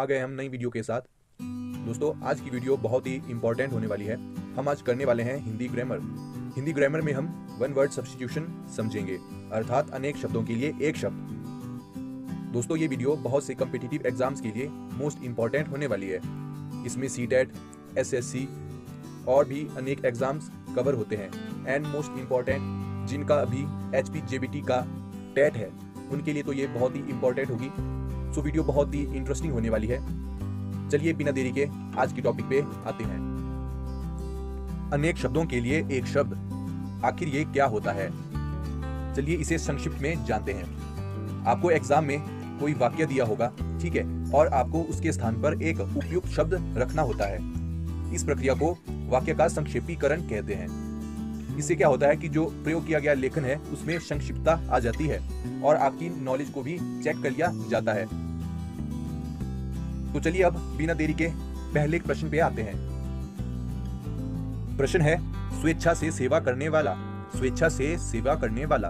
आ गए हम नई वीडियो के साथ। दोस्तों, आज की वीडियो बहुत ही इंपॉर्टेंट होने वाली है। हम आज करने वाले हैं हिंदी ग्रामर। हिंदी ग्रामर में हम वन वर्ड सब्स्टिट्यूशन समझेंगे, अर्थात अनेक शब्दों के लिए एक शब्द। दोस्तों, ये वीडियो बहुत से कॉम्पिटिटिव एग्जाम्स के लिए मोस्ट इंपॉर्टेंट होने वाली है। इसमें सीटेट, एसएससी और भी अनेक एग्जाम्स कवर होते हैं। एंड मोस्ट इंपॉर्टेंट जिनका अभी एचपीजेबीटी का टेट है, उनके लिए तो ये बहुत ही इंपॉर्टेंट होगी। सो वीडियो बहुत ही इंटरेस्टिंग होने वाली है। चलिए बिना देरी के आज की टॉपिक पे आते हैं। अनेक शब्दों के लिए एक शब्द, आखिर ये क्या होता है? चलिए इसे संक्षिप्त में जानते हैं। आपको एग्जाम में कोई वाक्य दिया होगा, ठीक है, और आपको उसके स्थान पर एक उपयुक्त शब्द रखना होता है। इस प्रक्रिया को वाक्य का संक्षेपीकरण कहते हैं। इससे क्या होता है कि जो प्रयोग किया गया लेखन है उसमें संक्षिप्तता आ जाती है और आपकी नॉलेज को भी चेक कर लिया जाता है। तो चलिए अब बिना देरी के पहले प्रश्न पे आते हैं। प्रश्न है स्वेच्छा से सेवा करने वाला। स्वेच्छा से सेवा करने वाला,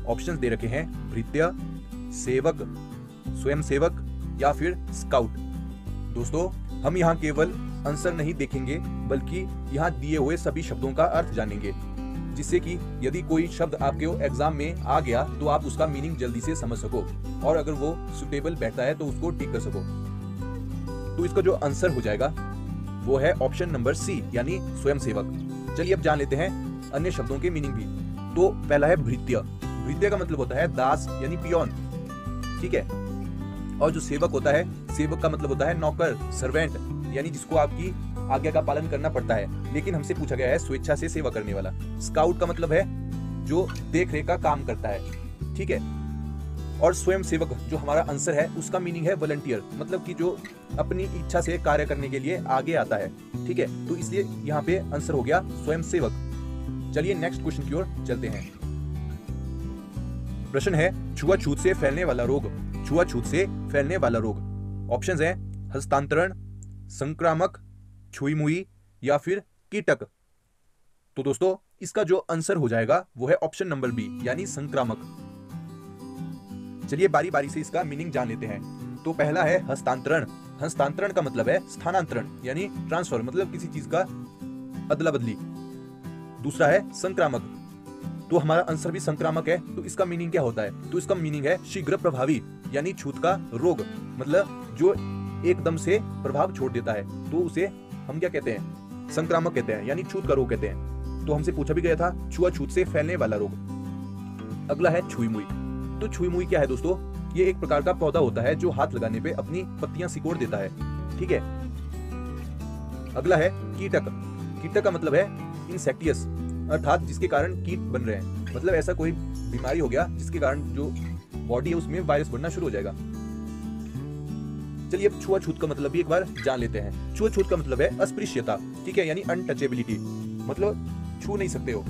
ऑप्शंस दे रखे हैं भृत्य, सेवक, स्वयंसेवक या फिर स्काउट। दोस्तों, हम यहाँ केवल आंसर नहीं देखेंगे बल्कि यहाँ दिए हुए सभी शब्दों का अर्थ जानेंगे, जिससे कि यदि कोई शब्द आपके एग्जाम में आ गया तो आप उसका मीनिंग जल्दी से समझ सको और अगर वो सुटेबल बैठता है तो उसको टिक कर सको। तो इसका जो आंसर हो जाएगा वो है ऑप्शन नंबर सी, यानी स्वयंसेवक। चलिए अब जान लेते हैं अन्य शब्दों के मीनिंग भी। तो पहला है भृत्य। भृत्य का मतलब होता है दास यानी पियोन, ठीक है। और जो सेवक होता है, सेवक का मतलब होता है नौकर, सर्वेंट, यानी जिसको आपकी आज्ञा का पालन करना पड़ता है। लेकिन हमसे पूछा गया है स्वेच्छा से सेवा करने वाला। स्काउट का मतलब है जो देख रेख का काम करता है, ठीक है। और स्वयं सेवक जो हमारा आंसर है उसका मीनिंग है वॉलंटियर, मतलब कि जो अपनी इच्छा से कार्य करने के लिए आगे आता है, ठीक है। तो इसलिए यहाँ पे आंसर हो गया स्वयं सेवक। चलिए नेक्स्ट क्वेश्चन की ओर चलते हैं। प्रश्न है छुआछूत से फैलने वाला रोग। छुआछूत से फैलने वाला रोग, ऑप्शंस हैं हस्तांतरण, संक्रामक, छुई मुई या फिर कीटक। तो दोस्तों, इसका जो आंसर हो जाएगा वो है ऑप्शन नंबर बी, यानी संक्रामक। चलिए बारी बारी से इसका मीनिंग जान लेते हैं। तो पहला है हस्तांतरण। हस्तांतरण का मतलब है स्थानांतरण यानी ट्रांसफर, मतलब किसी चीज का अदला बदली। दूसरा है संक्रामक, तो हमारा आंसर भी संक्रामक है। तो इसका मीनिंग क्या होता है? तो इसका मीनिंग है शीघ्र प्रभावी, यानी छूत का रोग, मतलब जो एकदम से प्रभाव छोड़ देता है, तो उसे हम क्या कहते हैं? संक्रामक कहते हैं, यानी छूत का रोग कहते हैं। तो हमसे पूछा भी गया था छुआछूत से फैलने वाला रोग। अगला है छुई मुई। तो छुई मुई क्या है दोस्तों? ये एक प्रकार का पौधा होता है जो हाथ लगाने पे अपनी पत्तियां सिकोड़ देता है, ठीक है। अगला है कीटक। कीटक का मतलब है इंसेक्टियस, अर्थात जिसके कारण कीट बन रहे हैं, मतलब ऐसा कोई बीमारी हो गया जिसके कारण जो बॉडी है उसमें वायरस बढ़ना शुरू हो जाएगा। चलिए अब छुआछूत का मतलब भी एक बार जान लेते हैं। छुआछूत का मतलब है अस्पृश्यता, ठीक है, यानी अनटचेबिलिटी, मतलब छू नहीं सकते हो।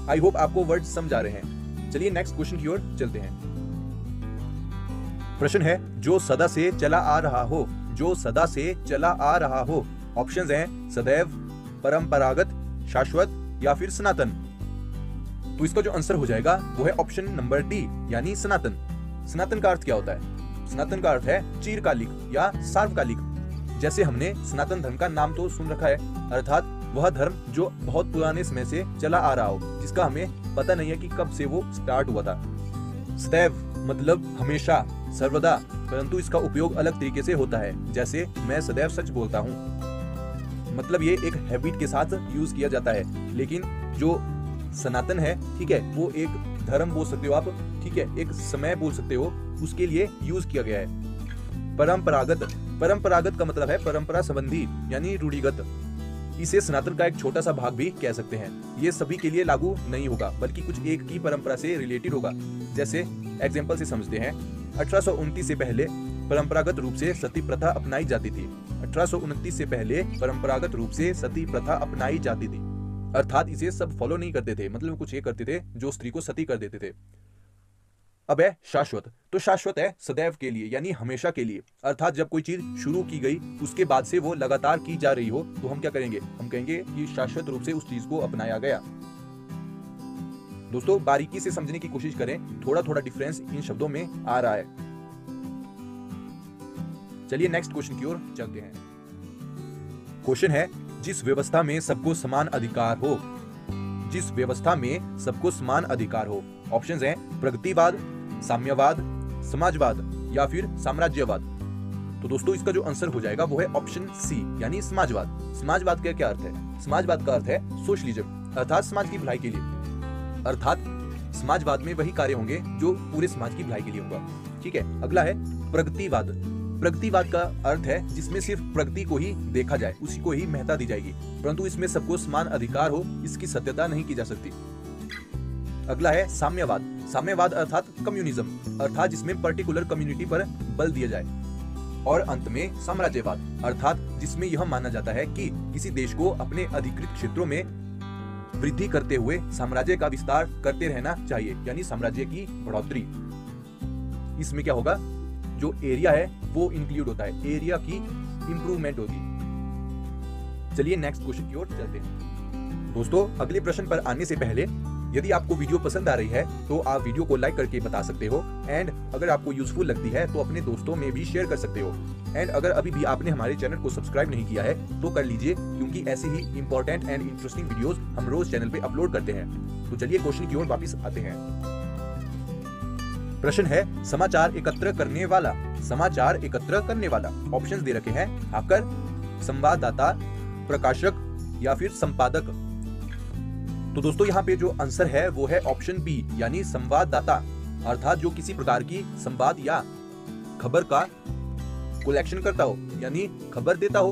आई होप आपको वर्ड समझ आ रहे हैं। चलिए नेक्स्ट क्वेश्चन की ओर चलते हैं। प्रश्न है जो सदा से चला आ रहा हो। जो सदा से चला आ रहा हो, ऑप्शंस हैं सदैव, परंपरागत, शाश्वत या फिर सनातन। तो इसका जो आंसर हो जाएगा वो है ऑप्शन नंबर डी, यानी सनातन। सनातन का अर्थ क्या होता है? सनातन का अर्थ है चिरकालिक या सार्वकालिक। जैसे हमने सनातन धर्म का नाम तो सुन रखा है, अर्थात वह धर्म जो बहुत पुराने समय से चला आ रहा हो, जिसका हमें पता नहीं है कि कब से वो स्टार्ट हुआ था। सदैव मतलब हमेशा, सर्वदा, परंतु इसका उपयोग अलग तरीके से होता है। जैसे मैं सदैव सच बोलता हूँ, मतलब ये एक हैबिट के साथ यूज किया जाता है। लेकिन जो सनातन है, ठीक है, वो एक धर्म बोल सकते हो आप, ठीक है, एक समय बोल सकते हो, उसके लिए यूज किया गया है। परंपरागत। परंपरागत का मतलब है परंपरा संबंधी, यानी रूढ़िगत। इसे सनातन का एक छोटा सा भाग भी कह सकते हैं। ये सभी के लिए लागू नहीं होगा, बल्कि कुछ एक की परंपरा से रिलेटेड होगा। जैसे एग्जांपल से समझते हैं, 1829 से पहले परंपरागत रूप से सती प्रथा अपनाई जाती थी। 1829 से पहले परंपरागत रूप से सती प्रथा अपनाई जाती थी, अर्थात इसे सब फॉलो नहीं करते थे, मतलब कुछ ये करते थे जो स्त्री को सती कर देते थे। अब है शाश्वत। तो शाश्वत है सदैव के लिए, यानी हमेशा के लिए, अर्थात जब कोई चीज शुरू की गई उसके बाद से वो लगातार की जा रही हो तो हम क्या करेंगे? हम कहेंगे कि शाश्वत रूप से उस चीज को अपनाया गया। दोस्तों, बारीकी से समझने की कोशिश करें, थोड़ा थोड़ा डिफरेंस इन शब्दों में आ रहा है। चलिए नेक्स्ट क्वेश्चन की ओर चलते हैं। क्वेश्चन है, जिस व्यवस्था में सबको समान अधिकार हो, जिस व्यवस्था में सबको समान अधिकार हो। ऑप्शंस हैं प्रगतिवाद, साम्यवाद, समाजवाद या फिर साम्राज्यवाद। तो दोस्तों इसका जो आंसर हो जाएगा वो है ऑप्शन सी यानी समाजवाद। समाजवाद का क्या अर्थ है? समाजवाद का अर्थ है सोशलिज्म, अर्थात समाज की भलाई के लिए। अर्थात समाजवाद में वही कार्य होंगे जो पूरे समाज की भलाई के लिए होगा। ठीक है, अगला है प्रगतिवाद। प्रगतिवाद का अर्थ है जिसमें सिर्फ प्रगति को ही देखा जाए, उसी को ही महत्ता दी जाएगी, परंतु इसमें सबको समान अधिकार हो इसकी सत्यता नहीं की जा सकती। अगला है साम्यवाद। साम्यवाद अर्थात कम्युनिज्म, अर्थात जिसमें पर्टिकुलर कम्युनिटी पर बल दिया जाए। और अंत में साम्राज्यवाद, अर्थात जिसमें यह माना जाता है कि किसी देश को अपने अधिकृत क्षेत्रों में वृद्धि करते हुए साम्राज्य का विस्तार करते रहना चाहिए, यानी साम्राज्य की बढ़ोतरी। इसमें क्या होगा, जो एरिया है वो इंक्लूड होता है, एरिया की इंप्रूवमेंट होगी। चलिए नेक्स्ट क्वेश्चन की ओर चलते हैं। दोस्तों अगले प्रश्न पर आने से पहले यदि आपको वीडियो पसंद आ रही है तो आप वीडियो को लाइक करके बता सकते हो, एंड अगर आपको यूजफुल लगती है तो अपने दोस्तों में भी शेयर कर सकते हो। एंड अगर अभी भी आपने हमारे चैनल को सब्सक्राइब नहीं किया है तो कर लीजिए, क्योंकि ऐसे ही इंपॉर्टेंट एंड इंटरेस्टिंग वीडियोस हम रोज चैनल पे अपलोड करते हैं। तो चलिए क्वेश्चन की ओर वापस आते हैं। प्रश्न है, समाचार एकत्र करने वाला। समाचार एकत्र करने वाला। ऑप्शंस दे रखे हैं हैकर, संवाददाता, प्रकाशक या फिर संपादक। तो दोस्तों यहाँ पे जो आंसर है वो है ऑप्शन बी यानी संवाददाता, अर्थात जो किसी प्रकार की संवाद या खबर का कलेक्शन करता हो, यानी खबर देता हो।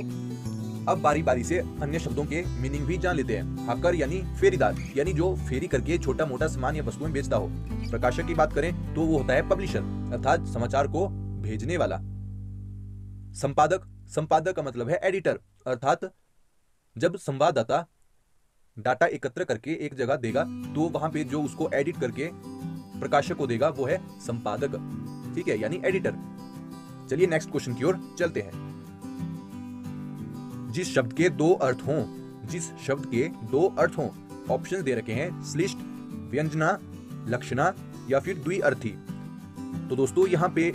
अब बारी बारी से अन्य शब्दों के मीनिंग भी जान लेते हैं। हैकर यानी फेरीदार, यानी जो फेरी करके छोटा मोटा सामान या वस्तुएं बेचता हो। प्रकाशक की बात करें तो वो होता है पब्लिशर, अर्थात समाचार को भेजने वाला। संपादक, संपादक का मतलब है एडिटर, अर्थात जब संवाददाता डाटा एकत्र करके एक जगह देगा तो वहां पे जो उसको एडिट करके प्रकाशक को देगा वो है संपादक। ठीक है, यानी एडिटर। चलिए नेक्स्ट क्वेश्चन की ओर चलते हैं। जिस शब्द के दो अर्थ हों, जिस शब्द के दो अर्थ हों। ऑप्शन दे रखे हैं श्लिष्ट, व्यंजना, लक्षणा या फिर द्विअर्थी। तो दोस्तों यहाँ पे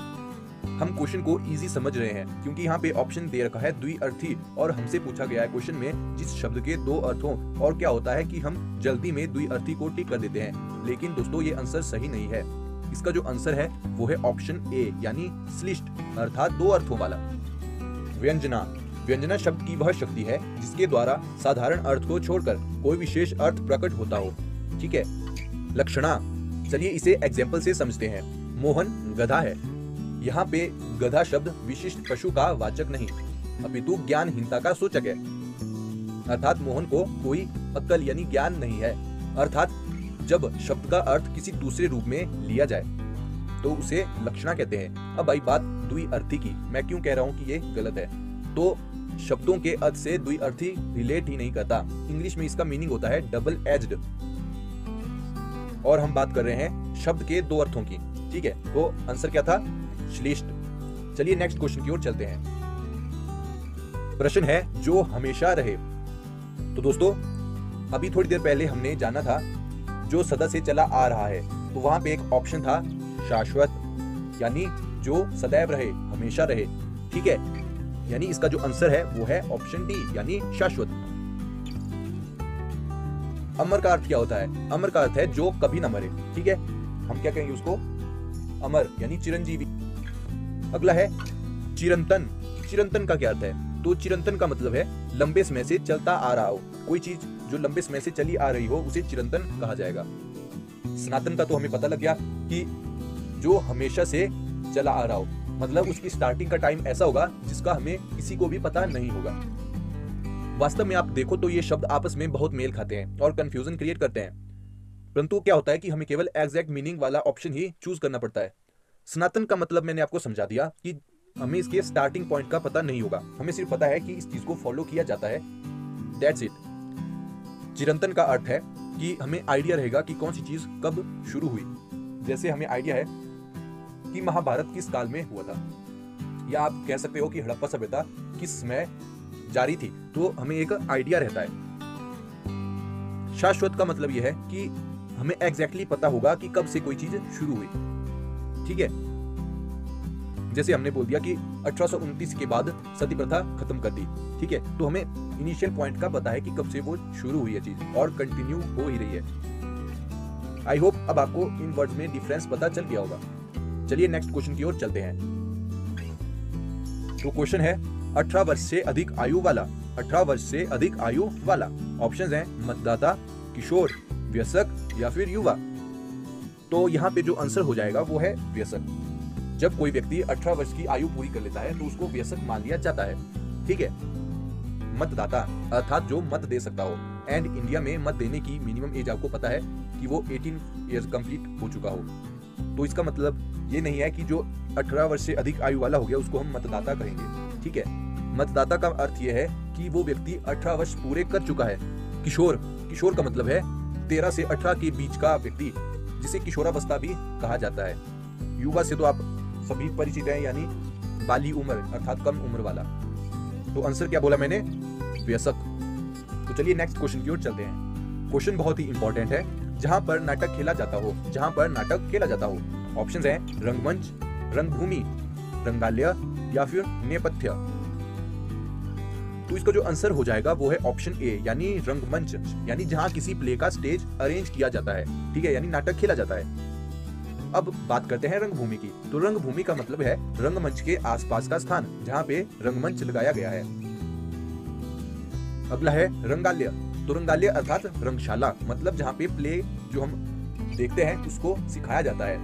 हम क्वेश्चन को इजी समझ रहे हैं, क्योंकि यहाँ पे ऑप्शन दे रखा है द्विअर्थी और हमसे पूछा गया है क्वेश्चन में जिस शब्द के दो अर्थ हों। और क्या होता है कि हम जल्दी में द्विअर्थी को टिक कर देते हैं, लेकिन दोस्तों ये आंसर सही नहीं है। इसका जो आंसर है वो है ऑप्शन ए यानी श्लिष्ट, अर्थात दो अर्थों वाला। व्यंजना, व्यंजना शब्द की वह शक्ति है जिसके द्वारा साधारण अर्थ को छोड़कर कोई विशेष अर्थ प्रकट होता हो। ठीक है। लक्षणा, चलिए इसे एग्जाम्पल से समझते हैं। मोहन गधा है। यहाँ पे गधा शब्द विशिष्ट पशु का वाचक नहीं, अपितु ज्ञानहीनता का सूचक है। अर्थात मोहन को कोई अक्ल यानी ज्ञान नहीं है। अर्थात जब शब्द का अर्थ किसी दूसरे रूप में लिया जाए तो उसे लक्षणा कहते हैं। अब आई बात द्विअर्थी की, मैं क्यों कह रहा हूँ कि ये गलत है। तो शब्दों के अर्थ से द्विअर्थी रिलेट ही नहीं करता। इंग्लिश में इसका मीनिंग होता है डबल एज्ड, और हम बात कर रहे हैं शब्द के दो अर्थों की। ठीक है, तो आंसर क्या था? श्लिष्ट। चलिए नेक्स्ट क्वेश्चन की ओर चलते हैं। प्रश्न है जो हमेशा रहे। तो दोस्तों अभी थोड़ी देर पहले हमने जाना था जो सदा से चला आ रहा है, तो वहां पे एक ऑप्शन था शाश्वत, यानी जो सदैव रहे, हमेशा रहे। ठीक है, यानी इसका जो आंसर है वो है ऑप्शन डी यानी शाश्वत। अमर का अर्थ क्या होता है? अमर का अर्थ है जो कभी ना मरे। ठीक है, हम क्या कहेंगे उसको? अमर यानी चिरंजीवी। अगला है चिरंतन। चिरंतन का क्या अर्थ है? तो चिरंतन का मतलब है लंबे समय से चलता आ रहा हो। कोई चीज जो लंबे समय से चली आ रही हो उसे चिरंतन कहा जाएगा। सनातन का तो हमें पता लग गया कि जो हमेशा से चला आ रहा हो, मतलब उसकी स्टार्टिंग का टाइम ऐसा होगा जिसका हमें किसी को भी पता नहीं होगा। वास्तव में आप देखो तो ये शब्द आपस में बहुत मेल खाते हैं और कंफ्यूजन क्रिएट करते हैं, परंतु क्या होता है कि हमें केवल एग्जैक्ट मीनिंग वाला ऑप्शन ही चूज करना पड़ता है। सनातन का मतलब मैंने आपको समझा दिया कि हमें इसके स्टार्टिंग पॉइंट का पता नहीं होगा, हमें सिर्फ पता है कि इस चीज को फॉलो किया जाता है, दैट्स इट। चिरंतन का अर्थ है कि हमें आइडिया रहेगा कि कौन सी चीज कब शुरू हुई। जैसे हमें आइडिया है कि महाभारत किस काल में हुआ था, या आप कह सकते हो कि हड़प्पा सभ्यता किस समय जारी थी, तो हमें एक आइडिया रहता है। शाश्वत का मतलब यह है कि हमें एग्जैक्टली पता होगा कि कब से कोई चीज शुरू हुई। ठीक है, जैसे हमने बोल दिया कि 1829 के बाद सती प्रथा खत्म कर दी, ठीक है, तो हमें इनिशियल पॉइंट का पता है कि कब से वो शुरू हुई है चीज और कंटिन्यू हो ही रही है। आई होप अब आपको इन वर्ड्स में डिफरेंस पता चल गया होगा। चलिए नेक्स्ट क्वेश्चन की ओर चलते हैं। तो क्वेश्चन है 18 वर्ष से अधिक आयु वाला। 18 वर्ष से अधिक आयु वाला, ऑप्शंस हैं मतदाता, किशोर, वयस्क या फिर युवा। तो यहाँ पे जो आंसर हो जाएगा वो है वयस्क। जब कोई व्यक्ति 18 वर्ष की आयु पूरी कर लेता है तो उसको वयस्क मान लिया जाता है, ठीक है। मतदाता अर्थात जो मत दे सकता हो, एंड इंडिया में मत देने की मिनिमम एज आपको पता है कि वो 18 ईयर्स कंप्लीट हो चुका हो। तो इसका मतलब ये नहीं है कि जो 18 वर्ष से अधिक आयु वाला हो गया उसको हम मतदाता कहेंगे, ठीक है। मतदाता का अर्थ ये है कि वो व्यक्ति 18 वर्ष पूरे कर चुका है। किशोर, किशोर का मतलब है 13 से 18 के बीच का व्यक्ति, जिसे किशोरावस्था भी कहा जाता है। युवा से तो आप सभी परिचित हैं, यानी बाली उम्र अर्थात कम उम्र वाला। तो आंसर क्या बोला मैंने? वयस्क। तो चलिए नेक्स्ट क्वेश्चन की ओर चलते हैं। क्वेश्चन बहुत ही इंपॉर्टेंट है। जहां पर नाटक खेला जाता हो, जहां पर नाटक खेला जाता हो, ऑप्शंस हैं रंगमंच, रंगभूमि, रंगालय या फिर नेपथ्य। तो इसका जो आंसर हो जाएगा वो है ऑप्शन ए, यानी रंगमंच, यानी जहां किसी प्ले का स्टेज अरेंज किया जाता है, ठीक है, यानी नाटक खेला जाता है। अब बात करते हैं रंगभूमि की। तो रंगभूमि का मतलब है रंगमंच के आसपास का स्थान जहां पे रंगमंच लगाया गया है। अगला है रंगालय। तो रंगालय अर्थात रंगशाला, मतलब जहां पे प्ले जो हम देखते हैं उसको सिखाया जाता है।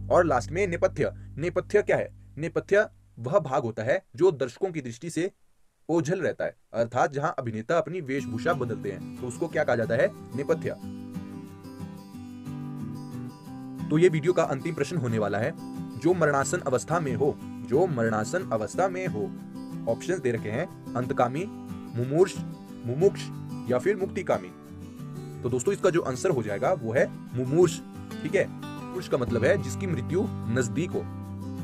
और लास्ट में नेपथ्य। नेपथ्य क्या है? नेपथ्य वह भाग होता है जो दर्शकों की दृष्टि से ओझल रहता है, अर्थात जहां अभिनेता अपनी वेशभूषा बदलते हैं, तो उसको क्या कहा जाता है? नेपथ्य। तो ये वीडियो का अंतिम प्रश्न होने वाला है। जो मरणासन अवस्था में हो, जो मरणासन अवस्था में हो, ऑप्शंस दे रखे हैं अंतकामी, मुमूर्ष, मुमुक्ष या फिर मुक्तिकामी। तो दोस्तों इसका जो आंसर हो जाएगा वो है मुमूर्ष, ठीक है। मुमूर्ष का मतलब है जिसकी मृत्यु नजदीक हो,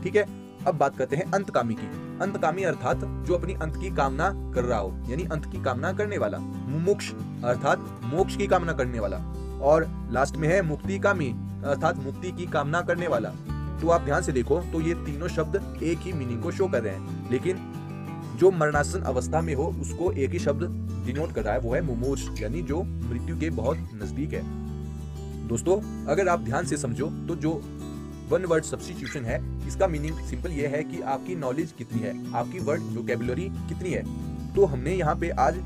ठीक है। अब बात करते हैं अंतकामी की। अंतकामी अर्थात जो अपनी अंत की कामना कर रहा हो, यानी अंत की कामना करने वाला। मुमुक्ष अर्थात मोक्ष की कामना करने वाला। और लास्ट में है मुक्तिकामी अर्थात मुक्ति की कामना करने वाला। तो आप ध्यान से देखो तो ये तीनों शब्द एक ही मीनिंग को शो कर रहे हैं, लेकिन जो मरणासन अवस्था में हो उसको एक ही शब्द डिनोट कर रहा है, वो है मुमूर्ष, यानी जो मृत्यु के बहुत नजदीक है। दोस्तों अगर आप ध्यान से समझो तो जो वन वर्ड सब्स्टिट्यूशन है इसका मीनिंग सिंपल ये है कि आपकी नॉलेज कितनी है, आपकी वर्ड वोकैबुलरी कितनी है। तो हमने यहाँ पे आज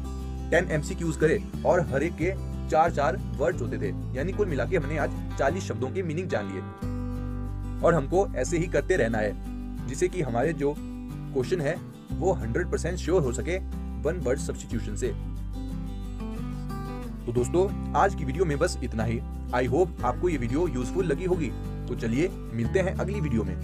10 MCQs करे और हर एक के 4-4 वर्ड्स होते थे, यानी कुल मिला के हमने आज 40 शब्दों के मीनिंग जान लिए। और हमको ऐसे ही करते रहना है जिससे कि हमारे जो क्वेश्चन है वो 100% श्योर हो सके वन वर्ड सब्स्टिट्यूशन से। तो दोस्तों आज की वीडियो में बस इतना ही। आई होप आपको ये वीडियो यूजफुल लगी होगी। तो चलिए मिलते हैं अगली वीडियो में।